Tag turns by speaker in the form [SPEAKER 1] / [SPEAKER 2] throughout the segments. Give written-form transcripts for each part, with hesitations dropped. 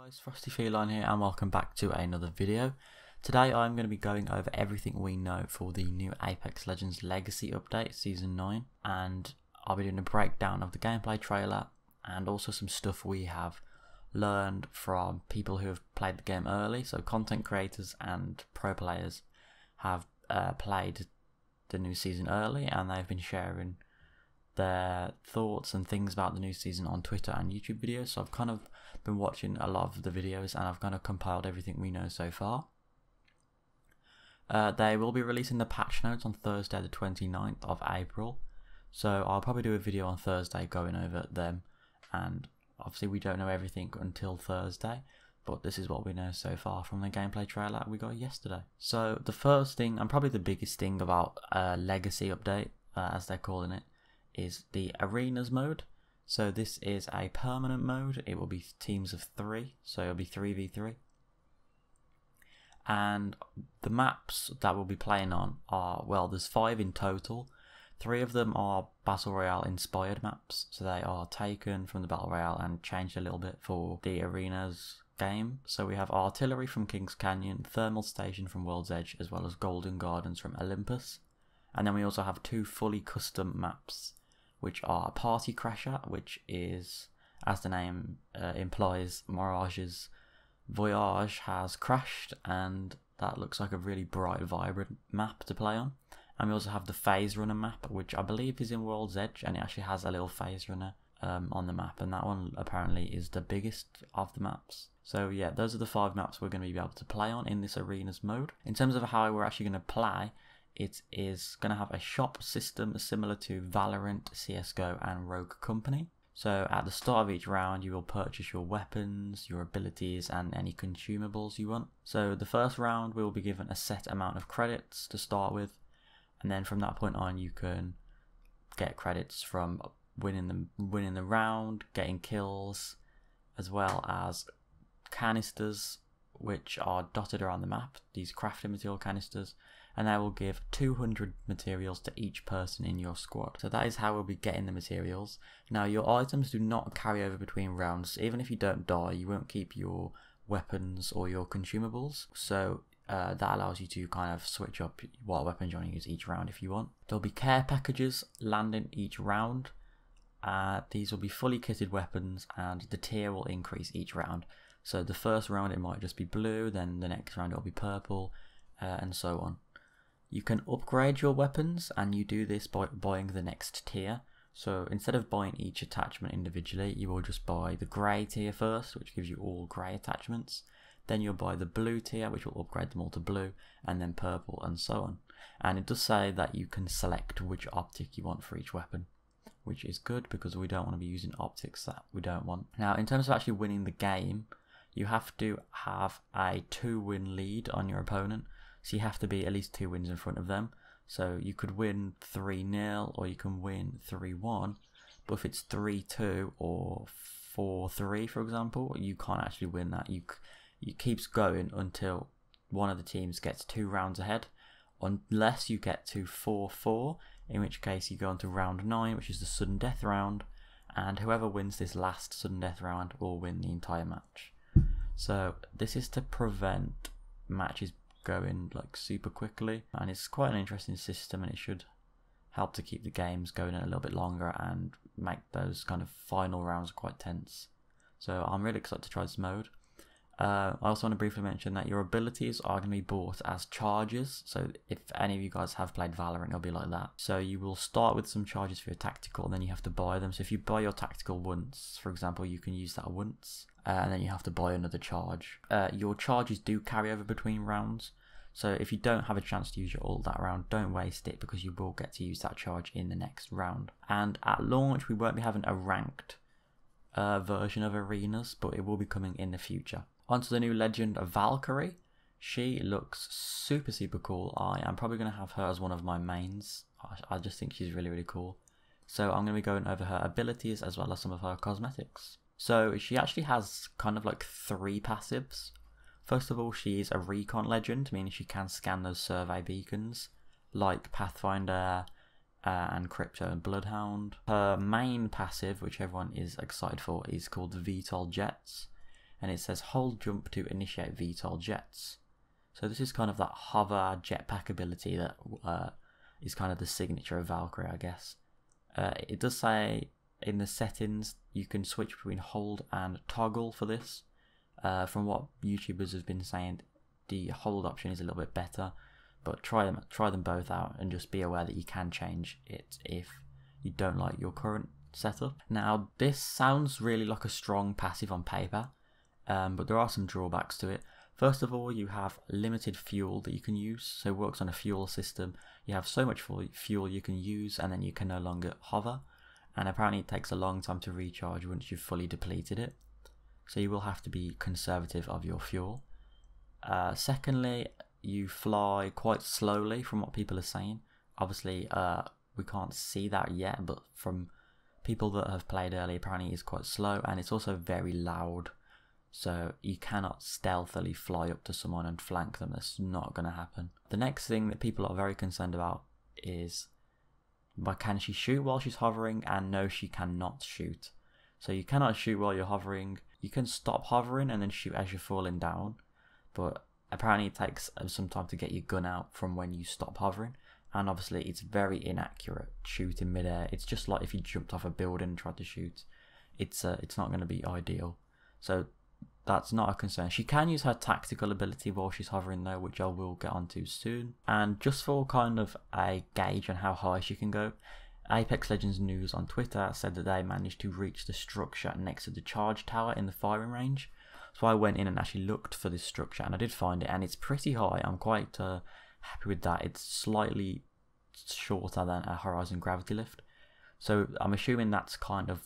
[SPEAKER 1] guys, Frosty Feline here and welcome back to another video. Today I'm going to be going over everything we know for the new Apex Legends Legacy update Season 9, and I'll be doing a breakdown of the gameplay trailer and also some stuff we have learned from people who have played the game early. So content creators and pro players have played the new season early and they've been sharing their thoughts and things about the new season on Twitter and YouTube videos. So I've kind of been watching a lot of the videos and I've kind of compiled everything we know so far. They will be releasing the patch notes on Thursday the 29th of April, so I'll probably do a video on Thursday going over them, and obviously we don't know everything until Thursday, but this is what we know so far from the gameplay trailer we got yesterday. So the first thing, and probably the biggest thing about Legacy update, as they're calling it, is the Arenas mode. So this is a permanent mode. It will be teams of 3, so it'll be 3v3. And the maps that we'll be playing on are, well, there's 5 in total. 3 of them are Battle Royale inspired maps, so they are taken from the Battle Royale and changed a little bit for the Arenas game. So we have Artillery from King's Canyon, Thermal Station from World's Edge, as well as Golden Gardens from Olympus. And then we also have 2 fully custom maps, which are Party Crasher, which is, as the name implies, Mirage's Voyage has crashed, and that looks like a really bright, vibrant map to play on. And we also have the Phase Runner map, which I believe is in World's Edge, and it actually has a little Phase Runner on the map, and that one apparently is the biggest of the maps. So yeah, those are the 5 maps we're going to be able to play on in this Arenas mode. In terms of how we're actually going to play, it is going to have a shop system similar to Valorant, CSGO and Rogue Company. So at the start of each round you will purchase your weapons, your abilities and any consumables you want. So the first round we will be given a set amount of credits to start with, and then from that point on you can get credits from winning the round, getting kills, as well as canisters which are dotted around the map, these crafting material canisters, and they will give 200 materials to each person in your squad. So that is how we'll be getting the materials. Now your items do not carry over between rounds. Even if you don't die, you won't keep your weapons or your consumables, so that allows you to kind of switch up what weapons you want to use each round if you want. There'll be care packages landing each round. These will be fully kitted weapons and the tier will increase each round. So the first round it might just be blue, then the next round it will be purple, and so on. You can upgrade your weapons, and you do this by buying the next tier. So instead of buying each attachment individually, you will just buy the grey tier first, which gives you all grey attachments. Then you'll buy the blue tier, which will upgrade them all to blue, and then purple, and so on. And it does say that you can select which optic you want for each weapon, which is good because we don't want to be using optics that we don't want. Now in terms of actually winning the game, you have to have a 2-win lead on your opponent. So you have to be at least 2 wins in front of them. So you could win 3-0 or you can win 3-1. But if it's 3-2 or 4-3, for example, you can't actually win that. You keeps going until one of the teams gets 2 rounds ahead, unless you get to 4-4, in which case you go on to round 9, which is the sudden death round, and whoever wins this last sudden death round will win the entire match. So this is to prevent matches going like super quickly, and it's quite an interesting system, and it should help to keep the games going a little bit longer and make those kind of final rounds quite tense. So I'm really excited to try this mode. I also want to briefly mention that your abilities are going to be bought as charges. So if any of you guys have played Valorant, it'll be like that. So you will start with some charges for your tactical, and then you have to buy them. So if you buy your tactical once, for example, you can use that once, and then you have to buy another charge. Your charges do carry over between rounds. So if you don't have a chance to use your ult that round, don't waste it, because you will get to use that charge in the next round. And at launch, we won't be having a ranked version of Arenas, but it will be coming in the future. Onto the new legend of Valkyrie. She looks super cool. I am probably going to have her as one of my mains. I just think she's really cool. So I'm going to be going over her abilities as well as some of her cosmetics. So she actually has kind of like 3 passives. First of all, she is a recon legend, meaning she can scan those survey beacons like Pathfinder and Crypto and Bloodhound. Her main passive, which everyone is excited for, is called the VTOL Jets. and it says hold jump to initiate VTOL jets. So this is kind of that hover jetpack ability that is kind of the signature of Valkyrie, I guess. It does say in the settings you can switch between hold and toggle for this. From what YouTubers have been saying, the hold option is a little bit better, but try them both out and just be aware that you can change it if you don't like your current setup. Now this sounds really like a strong passive on paper, but there are some drawbacks to it. First of all, you have limited fuel that you can use, so it works on a fuel system. You have so much fuel you can use, and then you can no longer hover, and apparently it takes a long time to recharge once you've fully depleted it, so you will have to be conservative of your fuel. Secondly, you fly quite slowly from what people are saying. Obviously, we can't see that yet, but from people that have played early, apparently it's quite slow, and it's also very loud. So you cannot stealthily fly up to someone and flank them. That's not going to happen. The next thing that people are very concerned about is, can she shoot while she's hovering? And no, she cannot shoot. So you cannot shoot while you're hovering. You can stop hovering and then shoot as you're falling down, but apparently it takes some time to get your gun out from when you stop hovering, and obviously it's very inaccurate shooting midair. It's just like if you jumped off a building and tried to shoot. It's not going to be ideal. So that's not a concern. She can use her tactical ability while she's hovering though, which I will get onto soon. And just for kind of a gauge on how high she can go, Apex Legends News on Twitter said that they managed to reach the structure next to the charge tower in the firing range. So I went in and actually looked for this structure, and I did find it, and it's pretty high. I'm quite happy with that. It's slightly shorter than a Horizon Gravity Lift. So I'm assuming that's kind of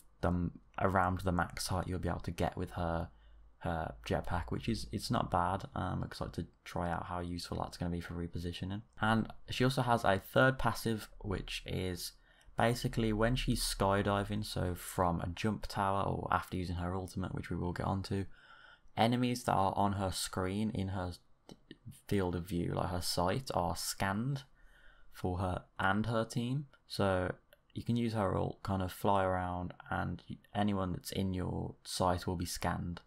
[SPEAKER 1] around the max height you'll be able to get with her jetpack, which it's not bad. I'm excited to try out how useful that's going to be for repositioning. And she also has a third passive, which is basically when she's skydiving, so from a jump tower or after using her ultimate, which we will get onto, enemies that are on her screen in her field of view, like her sight, are scanned for her and her team. So you can use her ult, kind of fly around, and anyone that's in your sight will be scanned.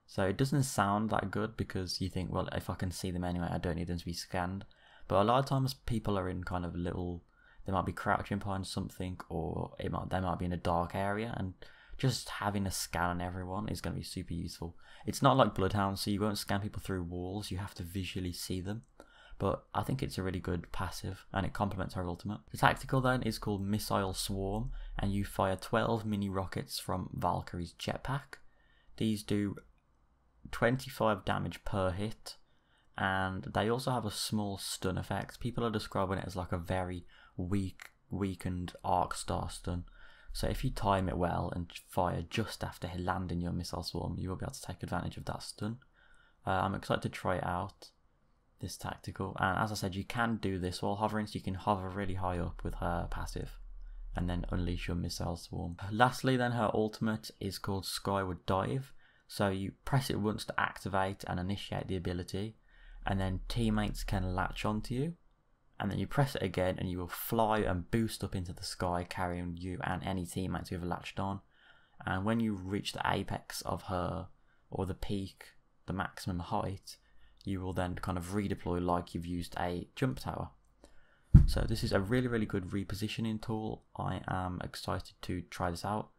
[SPEAKER 1] So it doesn't sound that good because you think, well, if I can see them anyway, I don't need them to be scanned. But a lot of times people are in kind of little, they might be crouching behind something, or they might be in a dark area, and just having a scan on everyone is going to be super useful. It's not like Bloodhound, so you won't scan people through walls, you have to visually see them. But I think it's a really good passive, and it complements her ultimate. The tactical then is called Missile Swarm, and you fire 12 mini rockets from Valkyrie's jetpack. These do 25 damage per hit, and they also have a small stun effect. People are describing it as like a very weakened arc star stun. So if you time it well and fire just after landing your missile swarm, you will be able to take advantage of that stun. I'm excited to try it out, this tactical, and as I said, you can do this while hovering, so you can hover really high up with her passive and then unleash your missile swarm. Lastly then, her ultimate is called Skyward Dive. So you press it once to activate and initiate the ability, and then teammates can latch onto you, and then you press it again and you will fly and boost up into the sky, carrying you and any teammates who have latched on. And when you reach the apex of her, or the peak, the maximum height, you will then kind of redeploy like you've used a jump tower. So this is a really, really good repositioning tool. I am excited to try this out.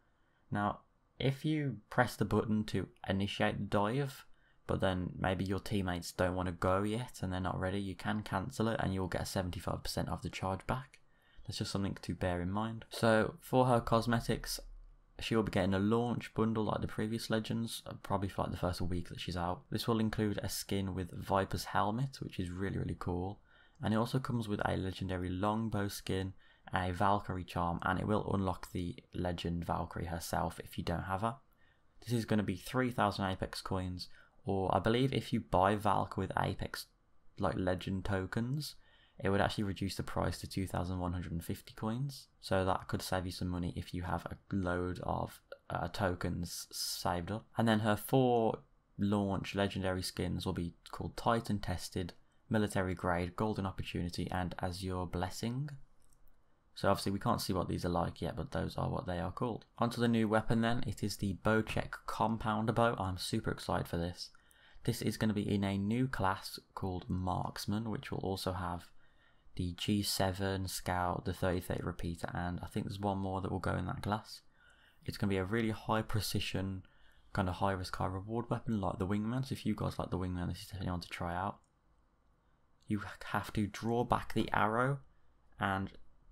[SPEAKER 1] Now, if you press the button to initiate the dive, but then maybe your teammates don't want to go yet and they're not ready, you can cancel it and you'll get 75% of the charge back. That's just something to bear in mind. So for her cosmetics, she will be getting a launch bundle like the previous Legends, probably for like the first week that she's out. This will include a skin with Viper's helmet, which is really, really cool. And it also comes with a legendary longbow skin, a Valkyrie charm, and it will unlock the legend Valkyrie herself if you don't have her. This is going to be 3,000 Apex coins, or I believe if you buy Valk with Apex like legend tokens, it would actually reduce the price to 2,150 coins. So that could save you some money if you have a load of tokens saved up. And then her 4 launch legendary skins will be called Titan Tested, Military Grade, Golden Opportunity, and Azure Blessing. So obviously we can't see what these are like yet, but those are what they are called. Onto the new weapon then. It is the Bocek Compounder Bow. I'm super excited for this. This is going to be in a new class called Marksman, which will also have the G7 Scout, the 30-30 Repeater, and I think there's one more that will go in that class. It's going to be a really high precision, kind of high risk, high reward weapon like the Wingman. So if you guys like the Wingman, this is definitely one to try out. You have to draw back the arrow, and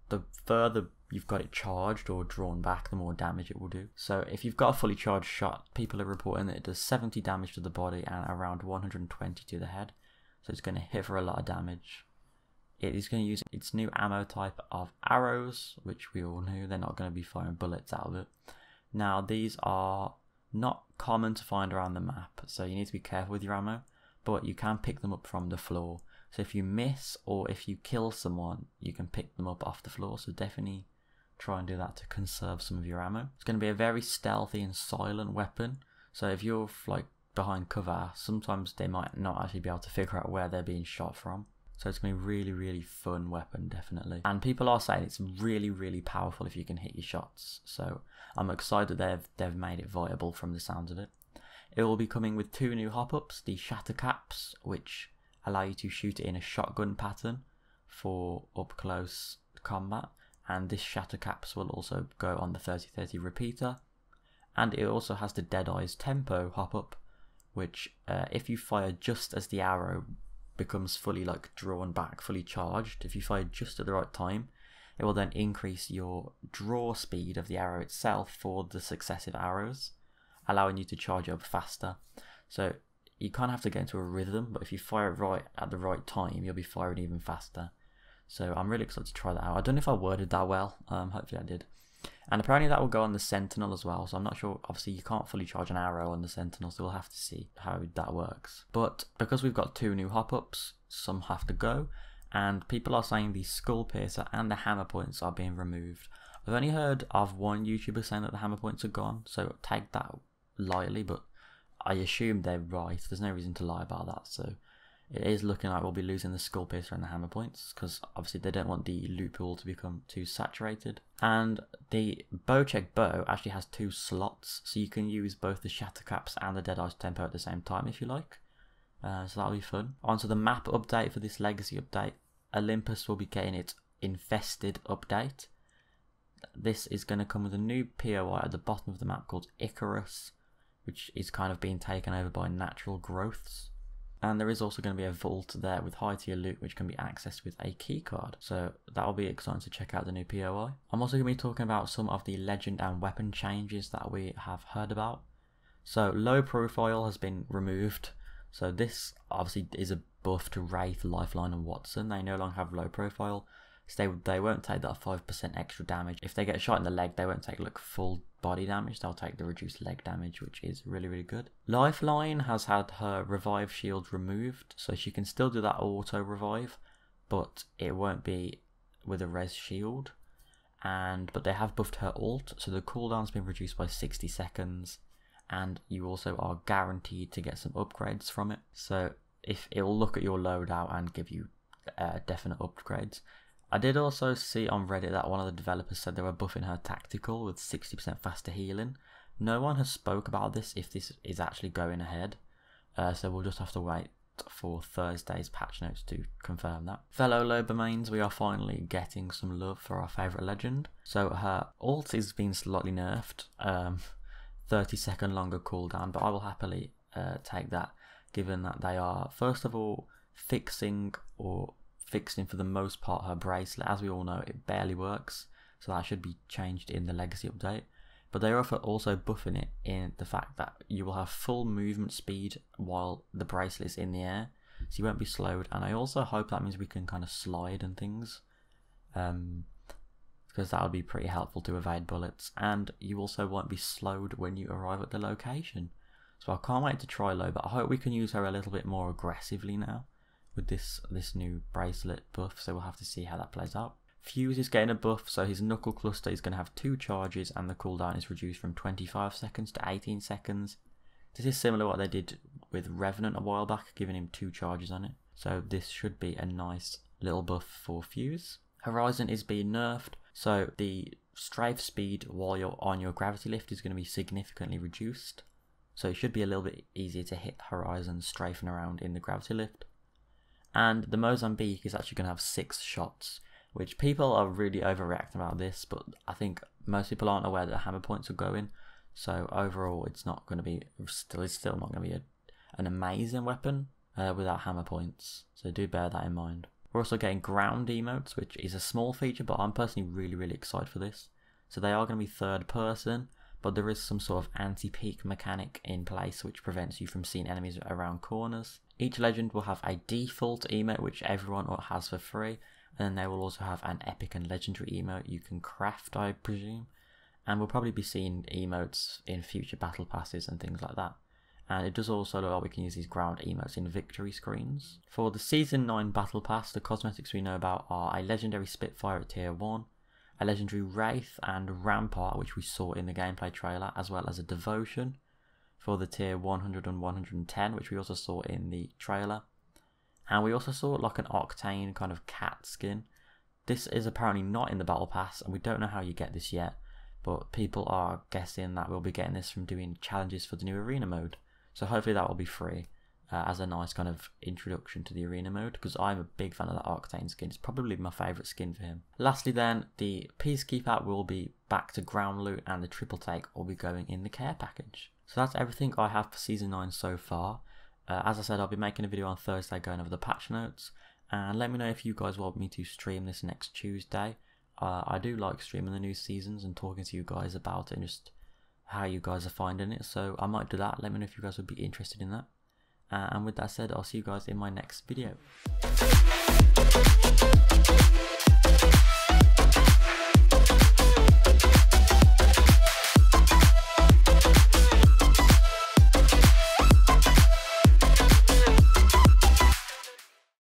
[SPEAKER 1] the further you've got it charged or drawn back, the more damage it will do. So if you've got a fully charged shot, people are reporting that it does 70 damage to the body and around 120 to the head. So it's going to hit for a lot of damage. It is going to use its new ammo type of arrows, which we all knew they're not going to be firing bullets out of it. Now these are not common to find around the map, so you need to be careful with your ammo, but you can pick them up from the floor. So if you miss or if you kill someone, you can pick them up off the floor, so definitely try and do that to conserve some of your ammo. It's going to be a very stealthy and silent weapon, so if you're like behind cover, sometimes they might not actually be able to figure out where they're being shot from. So it's going to be a really, really fun weapon, definitely. And people are saying it's really, really powerful if you can hit your shots. So I'm excited they've made it viable from the sounds of it. It will be coming with 2 new hop-ups, the Shatter Caps, which allow you to shoot it in a shotgun pattern for up-close combat. And this Shatter Caps will also go on the 30-30 Repeater. And it also has the Deadeye's Tempo hop-up, which if you fire just as the arrow becomes fully like drawn back, fully charged, if you fire just at the right time, it will then increase your draw speed of the arrow itself for the successive arrows, allowing you to charge up faster. So you kind of have to get into a rhythm, but if you fire it right at the right time, you'll be firing even faster. So I'm really excited to try that out. I don't know if I worded that well, hopefully I did. And apparently that will go on the Sentinel as well, so I'm not sure. Obviously you can't fully charge an arrow on the Sentinel, so we'll have to see how that works. But because we've got 2 new hop-ups, some have to go, and people are saying the Skull Piercer and the Hammer Points are being removed. I've only heard of one YouTuber saying that the Hammer Points are gone, so take that lightly, but I assume they're right. There's no reason to lie about that, so it is looking like we'll be losing the Skull Piercer and the Hammer Points, because obviously they don't want the loot pool to become too saturated. And the Bocek bow actually has 2 slots, so you can use both the Shatter Caps and the Deadeye's Tempo at the same time if you like. So that'll be fun. Onto the map update for this Legacy update. Olympus will be getting its Infested update. This is going to come with a new POI at the bottom of the map called Icarus, which is kind of being taken over by natural growths. And there is also going to be a vault there with high tier loot which can be accessed with a keycard. So that will be exciting to check out the new POI. I'm also going to be talking about some of the legend and weapon changes that we have heard about. So low profile has been removed. So this obviously is a buff to Wraith, Lifeline and Watson. They no longer have low profile. So they won't take that 5% extra damage. If they get shot in the leg, they won't take like full body damage. They'll take the reduced leg damage, which is really, really good. Lifeline has had her revive shield removed, so she can still do that auto revive, but it won't be with a res shield. But they have buffed her ult, so the cooldown's been reduced by 60 seconds, and you also are guaranteed to get some upgrades from it. So if it will look at your loadout and give you definite upgrades. I did also see on Reddit that one of the developers said they were buffing her tactical with 60% faster healing. No one has spoke about this, if this is actually going ahead, so we'll just have to wait for Thursday's patch notes to confirm that. Fellow Lobermains, we are finally getting some love for our favourite legend. So her ult is being slightly nerfed, 30-second longer cooldown, but I will happily take that, given that they are first of all fixing for the most part her bracelet. As we all know, it barely works, so that should be changed in the Legacy update. But they're also buffing it in the fact that you will have full movement speed while the bracelet is in the air, so you won't be slowed. And I also hope that means we can kind of slide and things, because that would be pretty helpful to evade bullets. And you also won't be slowed when you arrive at the location. So I can't wait to try low, but I hope we can use her a little bit more aggressively now with this new bracelet buff, so we'll have to see how that plays out. Fuse is getting a buff, so his knuckle cluster is going to have 2 charges and the cooldown is reduced from 25 seconds to 18 seconds. This is similar to what they did with Revenant a while back, giving him 2 charges on it. So this should be a nice little buff for Fuse. Horizon is being nerfed, so the strafe speed while you're on your gravity lift is going to be significantly reduced. So it should be a little bit easier to hit Horizon strafing around in the gravity lift. And the Mozambique is actually going to have 6 shots, which people are really overreacting about this, but I think most people aren't aware that hammer points are going. So overall, it's not going to be it's still not going to be an amazing weapon without hammer points. So do bear that in mind. We're also getting ground emotes, which is a small feature, but I'm personally really excited for this. So they are going to be third person, but there is some sort of anti-peek mechanic in place which prevents you from seeing enemies around corners. Each legend will have a default emote which everyone has for free, and then they will also have an epic and legendary emote you can craft, I presume. And we'll probably be seeing emotes in future battle passes and things like that. And it does also look like we can use these ground emotes in victory screens. For the Season 9 Battle Pass, the cosmetics we know about are a legendary Spitfire at tier 1, a legendary Wraith and Rampart, which we saw in the gameplay trailer, as well as a Devotion for the tier 100 and 110, which we also saw in the trailer. And we also saw like an Octane kind of cat skin. This is apparently not in the Battle Pass, and we don't know how you get this yet, but people are guessing that we'll be getting this from doing challenges for the new arena mode. So hopefully that will be free as a nice kind of introduction to the arena mode, because I'm a big fan of that Octane skin. It's probably my favourite skin for him. Lastly then, the Peacekeeper will be back to ground loot, and the triple take will be going in the care package. So that's everything I have for Season 9 so far. As I said, I'll be making a video on Thursday going over the patch notes, and let me know if you guys want me to stream this next Tuesday. I do like streaming the new seasons and talking to you guys about it and just how you guys are finding it, so I might do that. Let me know if you guys would be interested in that. And with that said, I'll see you guys in my next video.